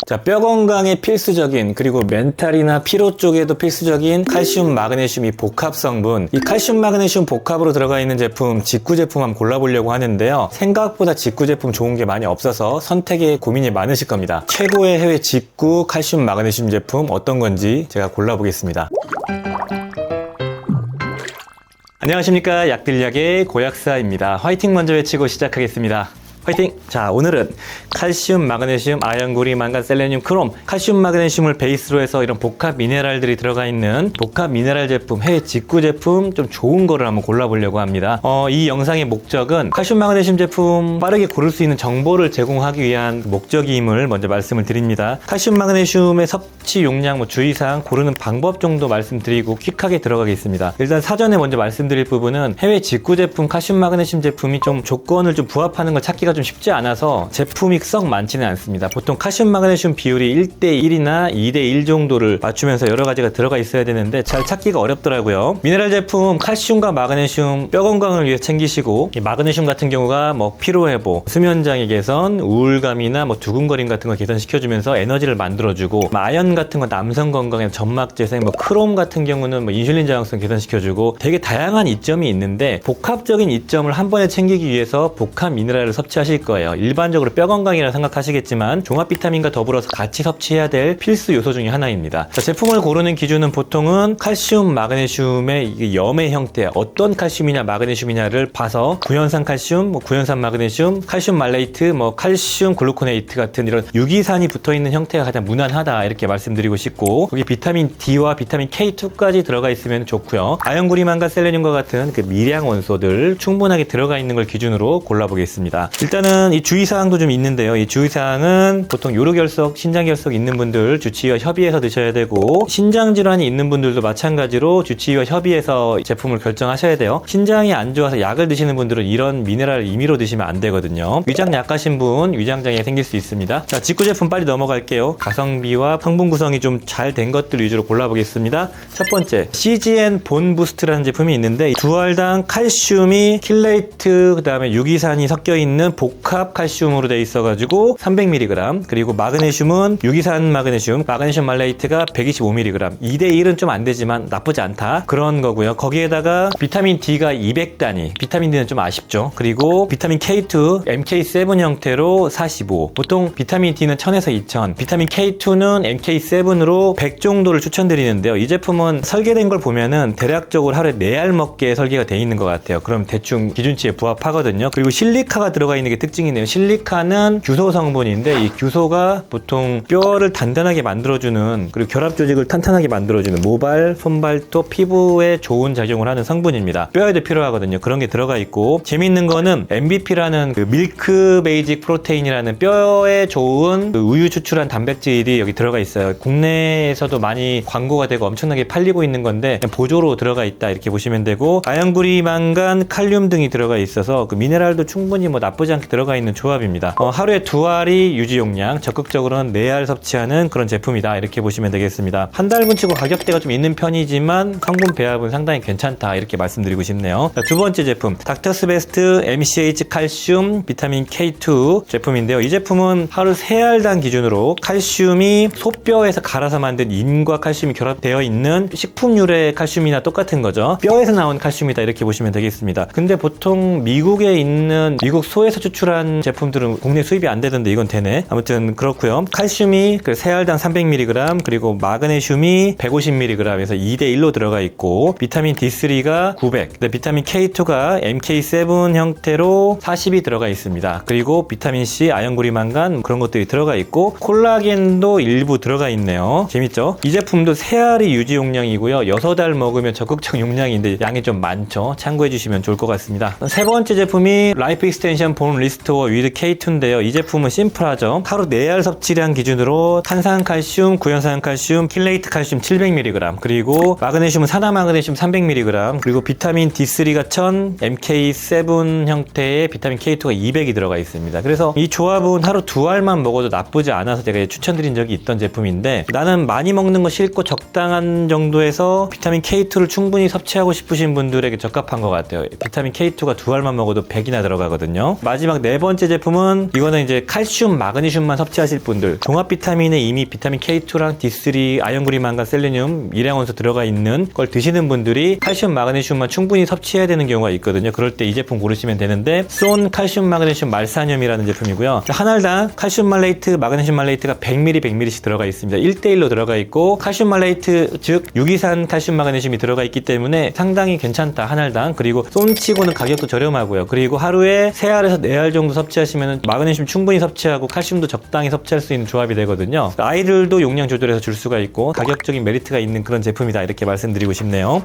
자, 뼈 건강에 필수적인, 그리고 멘탈이나 피로 쪽에도 필수적인 칼슘, 마그네슘 이 복합 성분, 이 칼슘, 마그네슘 복합으로 들어가 있는 제품, 직구 제품 한번 골라보려고 하는데요. 생각보다 직구 제품 좋은 게 많이 없어서 선택에 고민이 많으실 겁니다. 최고의 해외 직구 칼슘, 마그네슘 제품 어떤 건지 제가 골라보겠습니다. 안녕하십니까, 약들약의 고약사입니다. 화이팅 먼저 외치고 시작하겠습니다. 화이팅! 자, 오늘은 칼슘, 마그네슘, 아연구리, 망간, 셀레늄, 크롬, 칼슘, 마그네슘을 베이스로 해서 이런 복합 미네랄들이 들어가 있는 복합 미네랄 제품, 해외 직구 제품 좀 좋은 거를 한번 골라보려고 합니다. 이 영상의 목적은 칼슘, 마그네슘 제품 빠르게 고를 수 있는 정보를 제공하기 위한 목적임을 먼저 말씀을 드립니다. 칼슘, 마그네슘의 섭취 용량, 주의사항, 고르는 방법 정도 말씀드리고 퀵하게 들어가겠습니다. 일단 사전에 먼저 말씀드릴 부분은 해외 직구 제품, 칼슘, 마그네슘 제품이 좀 조건을 좀 부합하는 걸 찾기가 좀 쉽지 않아서 제품이 썩 많지는 않습니다. 보통 칼슘, 마그네슘 비율이 1대1이나 2대1 정도를 맞추면서 여러 가지가 들어가 있어야 되는데 잘 찾기가 어렵더라고요. 미네랄 제품 칼슘과 마그네슘 뼈 건강을 위해 챙기시고, 이 마그네슘 같은 경우가 피로 회복, 수면 장애 개선, 우울감이나 두근거림 같은 걸 개선시켜주면서 에너지를 만들어주고, 아연 같은 건 남성 건강에 점막 재생, 크롬 같은 경우는 인슐린 저항성 개선시켜주고, 되게 다양한 이점이 있는데 복합적인 이점을 한 번에 챙기기 위해서 복합 미네랄을 섭취하실 거예요. 일반적으로 뼈 건강이라 생각하시겠지만 종합 비타민과 더불어서 같이 섭취해야 될 필수 요소 중에 하나입니다. 자, 제품을 고르는 기준은 보통은 칼슘, 마그네슘의 염의 형태, 어떤 칼슘이냐 마그네슘이냐를 봐서 구연산 칼슘, 구연산 마그네슘, 칼슘 말레이트, 칼슘 글루코네이트 같은 이런 유기산이 붙어있는 형태가 가장 무난하다 이렇게 말씀드리고 싶고, 거기 비타민 D와 비타민 K2까지 들어가 있으면 좋고요. 아연구리만과 셀레늄과 같은 미량 원소들 충분하게 들어가 있는 걸 기준으로 골라보겠습니다. 일단은 이 주의사항도 좀 있는데요. 이 주의사항은 보통 요로결석, 신장결석 있는 분들 주치의와 협의해서 드셔야 되고, 신장질환이 있는 분들도 마찬가지로 주치의와 협의해서 제품을 결정하셔야 돼요. 신장이 안 좋아서 약을 드시는 분들은 이런 미네랄을 임의로 드시면 안 되거든요. 위장 약하신 분 위장장애 생길 수 있습니다. 자, 직구 제품 빨리 넘어갈게요. 가성비와 성분 구성이 좀 잘 된 것들 위주로 골라보겠습니다. 첫 번째, CGN 본 부스트라는 제품이 있는데 두알당 칼슘이 킬레이트, 그 다음에 유기산이 섞여 있는 복합 칼슘으로 되어 있어가지고 300mg, 그리고 마그네슘은 유기산 마그네슘, 마그네슘 말레이트가 125mg, 2대1은 좀 안 되지만 나쁘지 않다 그런 거고요. 거기에다가 비타민 D가 200단위, 비타민 D는 좀 아쉽죠. 그리고 비타민 K2, MK7 형태로 45, 보통 비타민 D는 1000에서 2000, 비타민 K2는 MK7으로 100 정도를 추천드리는데요. 이 제품은 설계된 걸 보면은 대략적으로 하루에 4알 먹게 설계가 되어 있는 것 같아요. 그럼 대충 기준치에 부합하거든요. 그리고 실리카가 들어가 있는 게 특징이네요. 실리카는 규소 성분인데 이 규소가 보통 뼈를 단단하게 만들어주는, 그리고 결합 조직을 탄탄하게 만들어주는 모발, 손발톱, 피부에 좋은 작용을 하는 성분입니다. 뼈에도 필요하거든요. 그런 게 들어가 있고, 재밌는 거는 MBP라는 밀크 베이직 프로테인이라는 뼈에 좋은 우유 추출한 단백질이 여기 들어가 있어요. 국내에서도 많이 광고가 되고 엄청나게 팔리고 있는 건데 보조로 들어가 있다 이렇게 보시면 되고, 아연구리, 망간, 칼륨 등이 들어가 있어서 그 미네랄도 충분히 나쁘지 않게 들어가 있는 조합입니다. 하루에 2알이 유지 용량, 적극적으로는 4알 섭취하는 그런 제품이다 이렇게 보시면 되겠습니다. 한 달분 치고 가격대가 좀 있는 편이지만 성분 배합은 상당히 괜찮다 이렇게 말씀드리고 싶네요. 자, 두 번째 제품, 닥터스 베스트 MCH 칼슘 비타민 K2 제품인데요. 이 제품은 하루 3알당 기준으로 칼슘이 소뼈에서 갈아서 만든 인과 칼슘이 결합되어 있는 식품 유래 칼슘이나 똑같은 거죠. 뼈에서 나온 칼슘이다 이렇게 보시면 되겠습니다. 근데 보통 미국에 있는, 미국 소에서 추출한 제품들은 국내 수입이 안 되던데 이건 되네. 아무튼 그렇고요. 칼슘이 3알당 300mg, 그리고 마그네슘이 150mg에서 2대1로 들어가 있고, 비타민 D3가 900, 근데 비타민 K2가 MK7 형태로 40이 들어가 있습니다. 그리고 비타민 C, 아연구리, 망간 그런 것들이 들어가 있고, 콜라겐도 일부 들어가 있네요. 재밌죠? 이 제품도 3알이 유지 용량이고요. 6알 먹으면 적극적 용량인데 양이 좀 많죠. 참고해 주시면 좋을 것 같습니다. 세 번째 제품이 라이프 익스텐션 본 리스토어 위드 K2인데요. 이 제품은 심플하죠. 하루 4알 섭취량 기준으로 탄산칼슘, 구연산칼슘, 킬레이트 칼슘 700mg, 그리고 마그네슘은 산화 마그네슘 300mg, 그리고 비타민 D3가 1000, MK7 형태의 비타민 K2가 200이 들어가 있습니다. 그래서 이 조합은 하루 2알만 먹어도 나쁘지 않아서 제가 추천드린 적이 있던 제품인데, 나는 많이 먹는 거 싫고 적당한 정도에서 비타민 K2를 충분히 섭취하고 싶으신 분들에게 적합한 것 같아요. 비타민 K2가 2알만 먹어도 100이나 들어가거든요. 마지막 마지막 네 번째 제품은 이거는 이제 칼슘, 마그네슘만 섭취하실 분들, 종합 비타민에 이미 비타민 K2랑 D3, 아연구리, 망간, 셀레늄, 일양원소 들어가 있는 걸 드시는 분들이 칼슘, 마그네슘만 충분히 섭취해야 되는 경우가 있거든요. 그럴 때 이 제품 고르시면 되는데, 쏜 칼슘, 마그네슘, 말사늄이라는 제품이고요. 한 알당 칼슘 말레이트, 마그네슘 말레이트가 100ml, 100ml씩 들어가 있습니다. 1대1로 들어가 있고, 칼슘 말레이트, 즉 유기산 칼슘, 마그네슘이 들어가 있기 때문에 상당히 괜찮다, 한 알당. 그리고 쏜치고는 가격도 저렴하고요. 그리고 하루에 3알에서 4알 정도 섭취하시면 마그네슘 충분히 섭취하고 칼슘도 적당히 섭취할 수 있는 조합이 되거든요. 아이들도 용량 조절해서 줄 수가 있고 가격적인 메리트가 있는 그런 제품이다, 이렇게 말씀드리고 싶네요.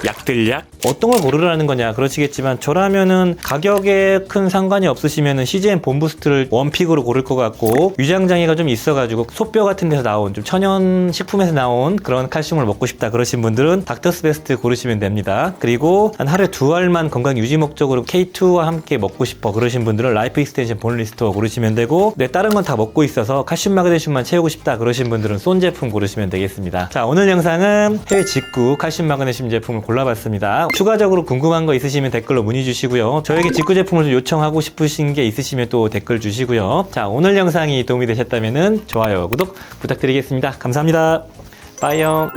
약들약? 어떤 걸 고르라는 거냐 그러시겠지만, 저라면은 가격에 큰 상관이 없으시면은 CGM 본부스트를 원픽으로 고를 것 같고, 위장장애가 좀 있어가지고 소뼈 같은 데서 나온 좀 천연 식품에서 나온 그런 칼슘을 먹고 싶다 그러신 분들은 닥터스 베스트 고르시면 됩니다. 그리고 한 하루에 2알만 건강 유지 목적으로 K2와 함께 먹고 싶어 그러신 분들은 라이프 익스텐션 본리스토어 고르시면 되고, 다른 건 다 먹고 있어서 칼슘 마그네슘만 채우고 싶다 그러신 분들은 쏜 제품 고르시면 되겠습니다. 자, 오늘 영상은 해외 직구 칼슘 마그네슘 제품을 골라봤습니다. 추가적으로 궁금한 거 있으시면 댓글로 문의 주시고요. 저에게 직구 제품을 좀 요청하고 싶으신 게 있으시면 또 댓글 주시고요. 자, 오늘 영상이 도움이 되셨다면 좋아요, 구독 부탁드리겠습니다. 감사합니다. 빠이요.